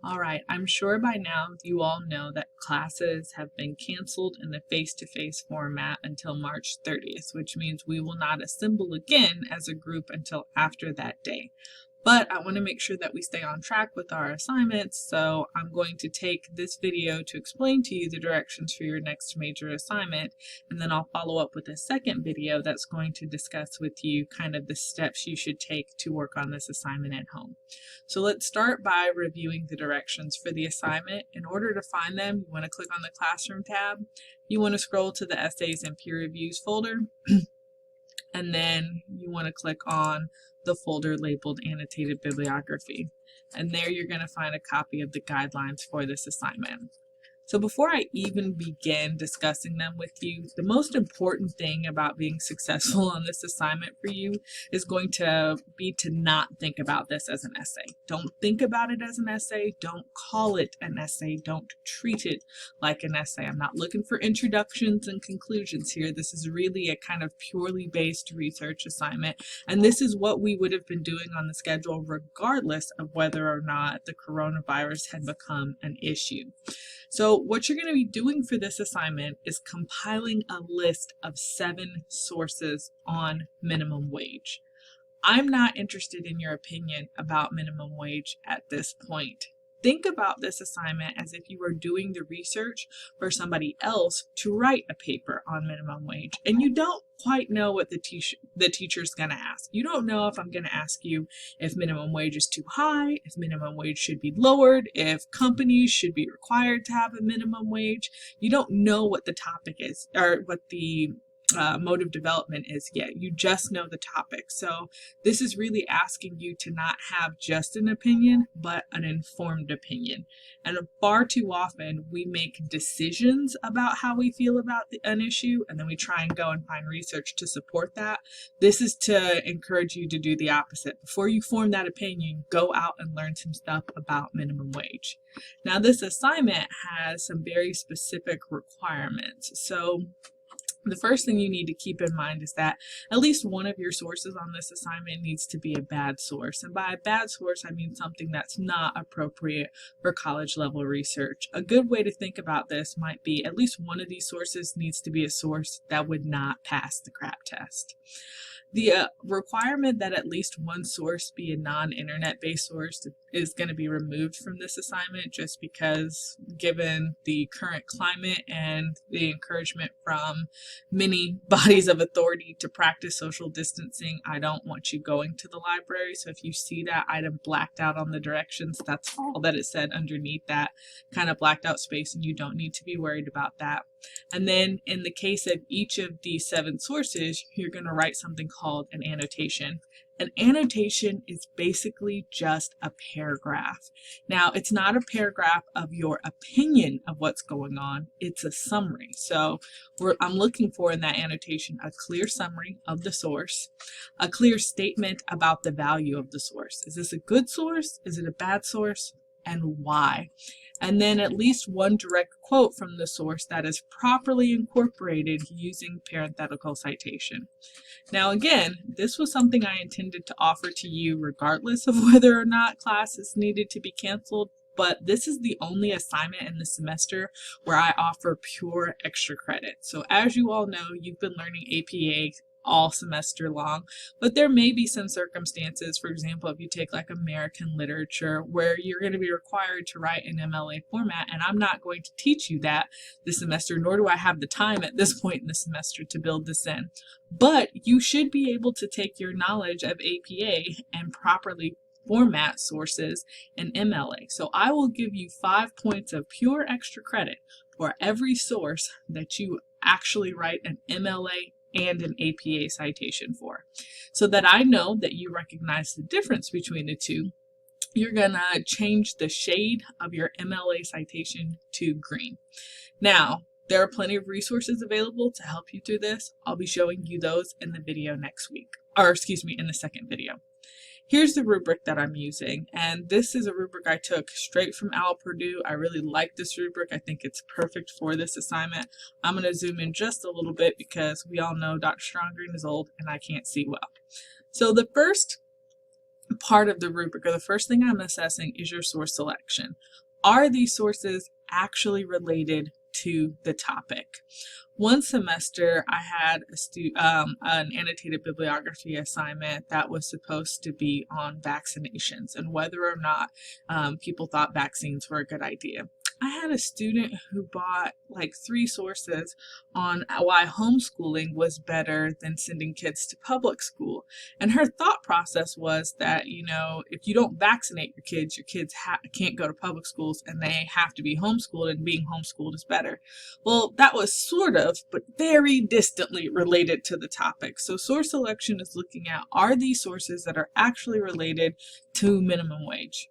All right, I'm sure by now you all know that classes have been canceled in the face-to-face format until March 30th, which means we will not assemble again as a group until after that day. But I want to make sure that we stay on track with our assignments, so I'm going to take this video to explain to you the directions for your next major assignment, and then I'll follow up with a second video that's going to discuss with you kind of the steps you should take to work on this assignment at home. So let's start by reviewing the directions for the assignment. In order to find them, you want to click on the Classroom tab. You want to scroll to the Essays and Peer Reviews folder, and then you want to click on the folder labeled Annotated Bibliography. And there you're going to find a copy of the guidelines for this assignment. So before I even begin discussing them with you, the most important thing about being successful on this assignment for you is going to be to not think about this as an essay. Don't think about it as an essay. Don't call it an essay. Don't treat it like an essay. I'm not looking for introductions and conclusions here. This is really a kind of purely based research assignment. And this is what we would have been doing on the schedule regardless of whether or not the coronavirus had become an issue. So what you're going to be doing for this assignment is compiling a list of 7 sources on minimum wage. I'm not interested in your opinion about minimum wage at this point. Think about this assignment as if you were doing the research for somebody else to write a paper on minimum wage, and you don't quite know what the teacher's going to ask. You don't know if I'm going to ask you if minimum wage is too high, if minimum wage should be lowered, if companies should be required to have a minimum wage. You don't know what the topic is, or what the mode of development is yet. You just know the topic. So this is really asking you to not have just an opinion, but an informed opinion. And far too often we make decisions about how we feel about an issue, and then we try and go and find research to support that. This is to encourage you to do the opposite. Before you form that opinion, go out and learn some stuff about minimum wage. Now, this assignment has some very specific requirements. So the first thing you need to keep in mind is that at least one of your sources on this assignment needs to be a bad source. And by a bad source, I mean something that's not appropriate for college level research. A good way to think about this might be at least one of these sources needs to be a source that would not pass the CRAP test. The requirement that at least one source be a non-internet based source is going to be removed from this assignment, just because given the current climate and the encouragement from many bodies of authority to practice social distancing, I don't want you going to the library. So if you see that item blacked out on the directions, that's all that it said underneath that kind of blacked out space, and you don't need to be worried about that. And then in the case of each of these 7 sources, you're going to write something called an annotation. An annotation is basically just a paragraph. Now, it's not a paragraph of your opinion of what's going on, it's a summary. So I'm looking for in that annotation a clear summary of the source, a clear statement about the value of the source. Is this a good source? Is it a bad source? And why? And then at least one direct quote from the source that is properly incorporated using parenthetical citation. Now again, this was something I intended to offer to you regardless of whether or not classes needed to be canceled, but this is the only assignment in the semester where I offer pure extra credit. So as you all know, you've been learning APA all semester long, but there may be some circumstances, for example, if you take like American literature, where you're going to be required to write in MLA format, and I'm not going to teach you that this semester, nor do I have the time at this point in the semester to build this in. But you should be able to take your knowledge of APA and properly format sources in MLA. So I will give you 5 points of pure extra credit for every source that you actually write an MLA and an APA citation for. So that I know that you recognize the difference between the two, you're gonna change the shade of your MLA citation to green. Now, there are plenty of resources available to help you through this. I'll be showing you those in the video next week, or excuse me, in the second video. Here's the rubric that I'm using, and this is a rubric I took straight from Al Purdue. I really like this rubric. I think it's perfect for this assignment. I'm going to zoom in just a little bit because we all know Dr. Strongreen is old and I can't see well. So the first part of the rubric, or the first thing I'm assessing, is your source selection. Are these sources actually related to the topic? One semester, I had an annotated bibliography assignment that was supposed to be on vaccinations and whether or not people thought vaccines were a good idea. I had a student who bought like 3 sources on why homeschooling was better than sending kids to public school. And her thought process was that, if you don't vaccinate your kids can't go to public schools and they have to be homeschooled, and being homeschooled is better. Well, that was sort of, but very distantly related to the topic. So source selection is looking at, are these sources that are actually related to minimum wage?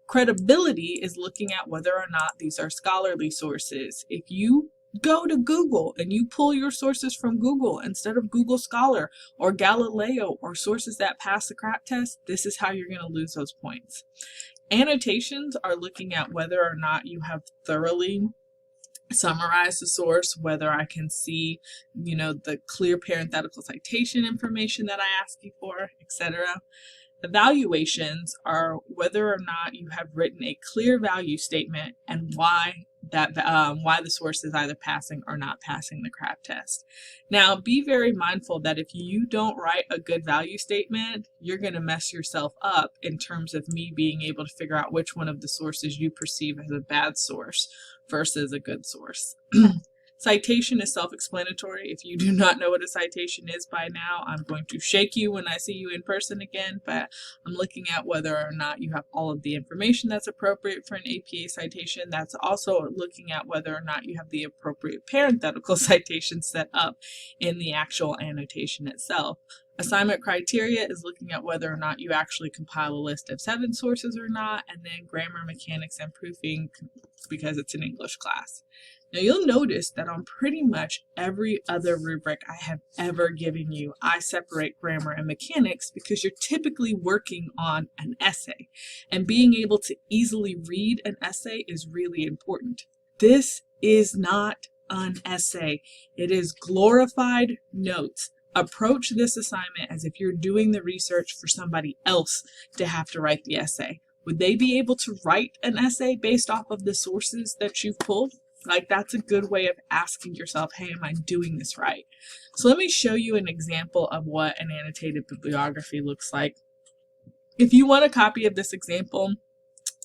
Credibility is looking at whether or not these are scholarly sources. If you go to Google and you pull your sources from Google instead of Google Scholar or Galileo or sources that pass the CRAP test, this is how you're going to lose those points. Annotations are looking at whether or not you have thoroughly summarized the source, whether I can see, the clear parenthetical citation information that I ask you for, etc. Evaluations are whether or not you have written a clear value statement and why the source is either passing or not passing the CRAP test. Now, be very mindful that if you don't write a good value statement, you're going to mess yourself up in terms of me being able to figure out which one of the sources you perceive as a bad source versus a good source. Citation is self-explanatory. If you do not know what a citation is by now, I'm going to shake you when I see you in person again, but I'm looking at whether or not you have all of the information that's appropriate for an APA citation. That's also looking at whether or not you have the appropriate parenthetical citation set up in the actual annotation itself. Assignment criteria is looking at whether or not you actually compile a list of 7 sources or not, and then grammar, mechanics, and proofing because it's an English class. Now you'll notice that on pretty much every other rubric I have ever given you, I separate grammar and mechanics because you're typically working on an essay. And being able to easily read an essay is really important. This is not an essay. It is glorified notes. Approach this assignment as if you're doing the research for somebody else to have to write the essay. Would they be able to write an essay based off of the sources that you've pulled? Like, that's a good way of asking yourself, hey, am I doing this right? So let me show you an example of what an annotated bibliography looks like. If you want a copy of this example,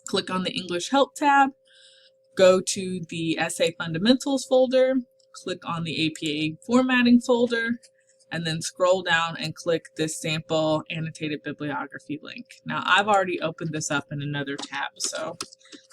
click on the English Help tab, go to the Essay Fundamentals folder, click on the APA Formatting folder, and then scroll down and click this sample annotated bibliography link. Now, I've already opened this up in another tab, so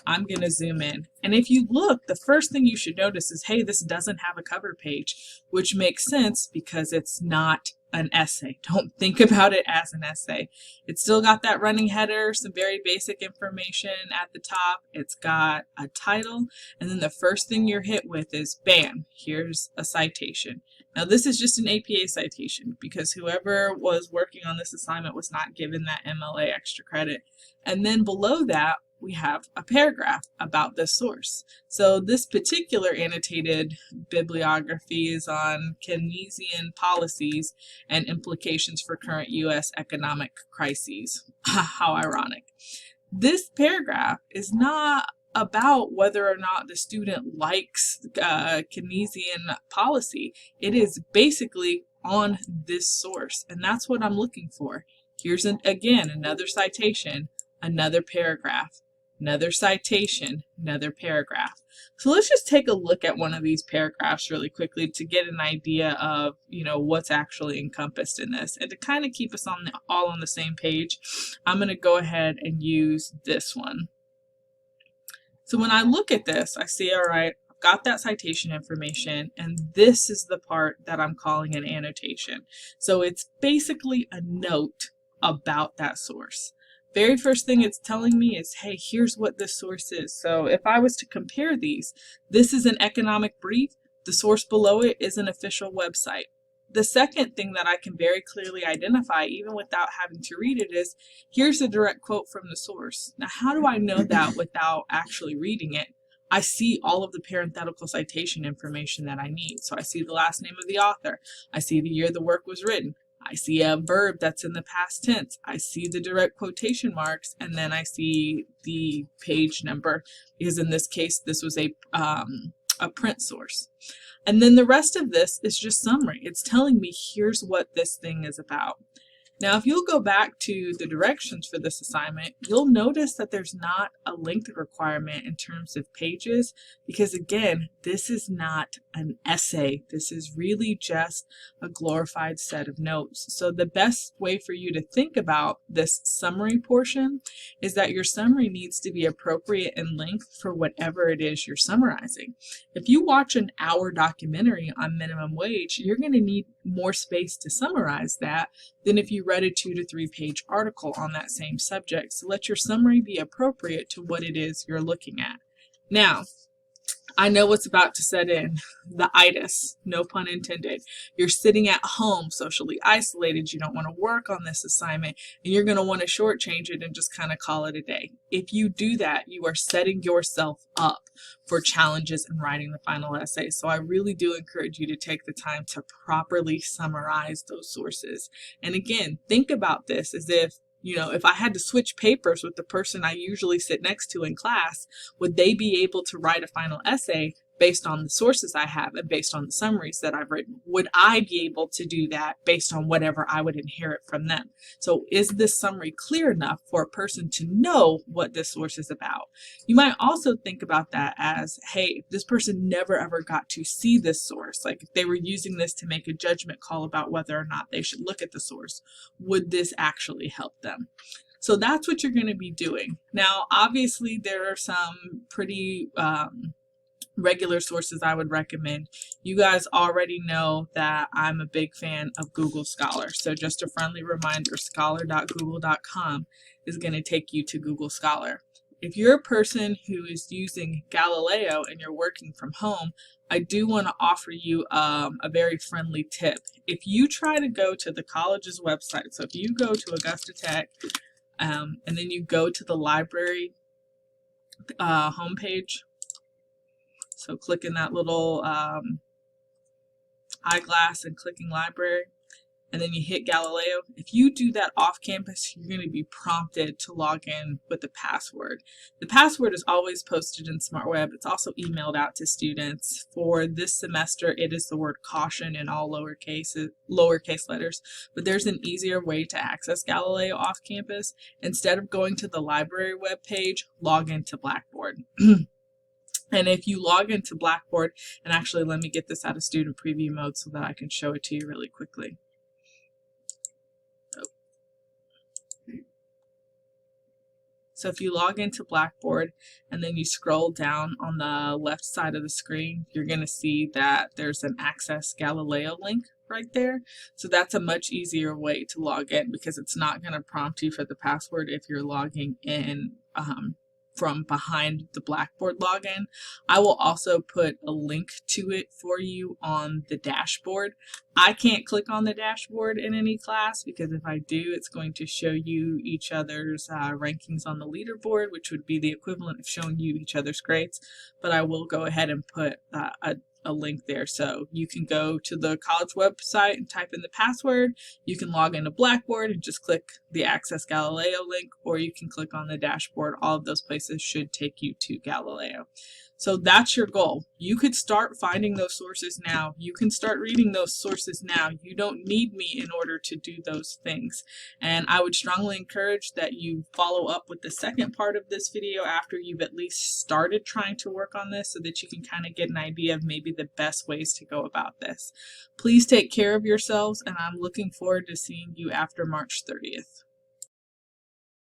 I'm going to zoom in. And if you look, the first thing you should notice is, hey, this doesn't have a cover page, which makes sense because it's not an essay. Don't think about it as an essay. It's still got that running header, some very basic information at the top. It's got a title, and then the first thing you're hit with is, bam, here's a citation. Now, this is just an APA citation because whoever was working on this assignment was not given that MLA extra credit. And then below that, we have a paragraph about this source. So this particular annotated bibliography is on Keynesian policies and implications for current U.S. economic crises. How ironic. This paragraph is not about whether or not the student likes Keynesian policy. It is basically on this source, and that's what I'm looking for. Here's again another citation, another paragraph, another citation, another paragraph. So let's just take a look at one of these paragraphs really quickly to get an idea of, what's actually encompassed in this. And to kind of keep us all on the same page, I'm going to go ahead and use this one. So when I look at this, I see, all right, I've got that citation information, and this is the part that I'm calling an annotation. So it's basically a note about that source. Very first thing it's telling me is, hey, here's what this source is. So if I was to compare these, this is an economic brief. The source below it is an official website. The second thing that I can very clearly identify, even without having to read it, is here's a direct quote from the source. Now, how do I know that without actually reading it? I see all of the parenthetical citation information that I need. So I see the last name of the author. I see the year the work was written. I see a verb that's in the past tense. I see the direct quotation marks, and then I see the page number, because in this case, this was a print source. And then the rest of this is just summary. It's telling me here's what this thing is about. Now, if you'll go back to the directions for this assignment, you'll notice that there's not a length requirement in terms of pages, because again, this is not an essay. This is really just a glorified set of notes. So the best way for you to think about this summary portion is that your summary needs to be appropriate in length for whatever it is you're summarizing. If you watch an hour documentary on minimum wage, you're going to need more space to summarize that than if you read a 2 to 3 page article on that same subject. So let your summary be appropriate to what it is you're looking at. Now, I know what's about to set in, the itis, no pun intended. You're sitting at home, socially isolated, you don't want to work on this assignment, and you're going to want to shortchange it and just kind of call it a day. If you do that, you are setting yourself up for challenges in writing the final essay. So I really do encourage you to take the time to properly summarize those sources. And again, think about this as if, if I had to switch papers with the person I usually sit next to in class, would they be able to write a final essay based on the sources I have and based on the summaries that I've written? Would I be able to do that based on whatever I would inherit from them? So is this summary clear enough for a person to know what this source is about? You might also think about that as, hey, if this person never ever got to see this source, like if they were using this to make a judgment call about whether or not they should look at the source, would this actually help them? So that's what you're going to be doing. Now, obviously, there are some pretty regular sources I would recommend. You guys already know that I'm a big fan of Google Scholar. So just a friendly reminder, scholar.google.com is going to take you to Google Scholar. If you're a person who is using Galileo and you're working from home, I do want to offer you a very friendly tip. If you try to go to the college's website, so if you go to Augusta Tech and then you go to the library homepage, so clicking that little eyeglass and clicking library, and then you hit Galileo. If you do that off campus, you're going to be prompted to log in with the password. The password is always posted in SmartWeb. It's also emailed out to students. For this semester, it is the word caution in all lowercase letters, but there's an easier way to access Galileo off campus. Instead of going to the library webpage, log into Blackboard. And if you log into Blackboard, and actually let me get this out of student preview mode so that I can show it to you really quickly. So if you log into Blackboard and then you scroll down on the left side of the screen, you're going to see that there's an Access Galileo link right there. So that's a much easier way to log in because it's not going to prompt you for the password if you're logging in from behind the Blackboard login. I will also put a link to it for you on the dashboard. I can't click on the dashboard in any class because if I do, it's going to show you each other's rankings on the leaderboard, which would be the equivalent of showing you each other's grades. But I will go ahead and put a link there. So you can go to the college website and type in the password. You can log into Blackboard and just click the Access Galileo link, or you can click on the dashboard. All of those places should take you to Galileo. So that's your goal. You could start finding those sources now. You can start reading those sources now. You don't need me in order to do those things. And I would strongly encourage that you follow up with the second part of this video after you've at least started trying to work on this so that you can kind of get an idea of maybe the best ways to go about this. Please take care of yourselves, and I'm looking forward to seeing you after March 30th.